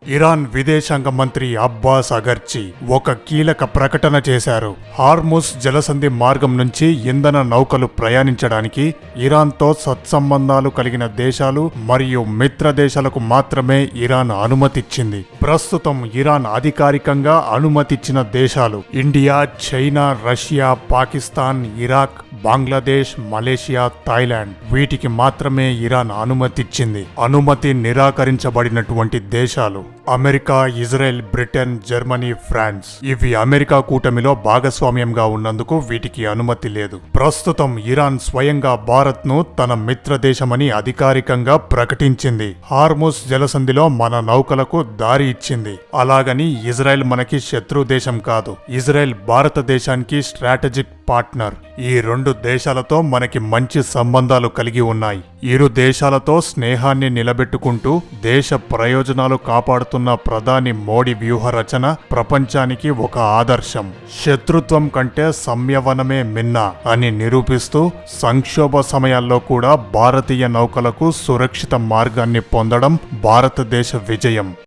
Iran విదేశాంగ మంత్రి అబ్బాస్ అగర్చి ఒక కీలక ప్రకటన చేశారు. హార్ముజ్ జలసంధి మార్గం నుంచి ఇంధన నౌకలు ప్రయాణించడానికి ఇరాన్తో సత్సంబంధాలు కలిగిన దేశాలు మరియు మిత్ర దేశాలకు మాత్రమే ఇరాన్ అనుమతిచ్చింది. ప్రస్తుతం ఇరాన్ అధికారికంగా అనుమతిచ్చిన దేశాలు India, China, Russia, Pakistan, Iraq, Bangladesh, Malaysia, Thailand. వీటికి మాత్రమే ఇరాన్ అనుమతిచ్చింది. అనుమతి నిరాకరించబడినటువంటి దేశాలు America, Israel, Britain, Germany, France. ఇవి అమెరికా కూటమిలో భాగస్వామ్యంగా ఉన్నందుకు వీటికి అనుమతి లేదు. ప్రస్తుతం ఇరాన్ స్వయంగా భారత్ ను తన మిత్ర దేశమని అధికారికంగా ప్రకటించింది. హార్ముజ్ జలసంధిలో మన నౌకలకు దారి ఇచ్చింది. అలాగని ఇజ్రాయెల్ మనకి శత్రు దేశం కాదు. ఇజ్రాయెల్ భారతదేశానికి స్ట్రాటజిక్ పార్ట్నర్. ఈ రెండు దేశాలతో మనకి మంచి సంబంధాలు కలిగి ఉన్నాయి. ఇరు దేశాలతో స్నేహాన్ని నిలబెట్టుకుంటూ దేశ ప్రయోజనాలు కాపాడుతున్న ప్రధాని మోడీ వ్యూహ రచన ప్రపంచానికి ఒక ఆదర్శం. శత్రుత్వం కంటే సంయమనమే మిన్న అని నిరూపిస్తూ సంక్షోభ సమయాల్లో కూడా భారతీయ నౌకలకు సురక్షిత మార్గాన్ని పొందడం భారతదేశ విజయం.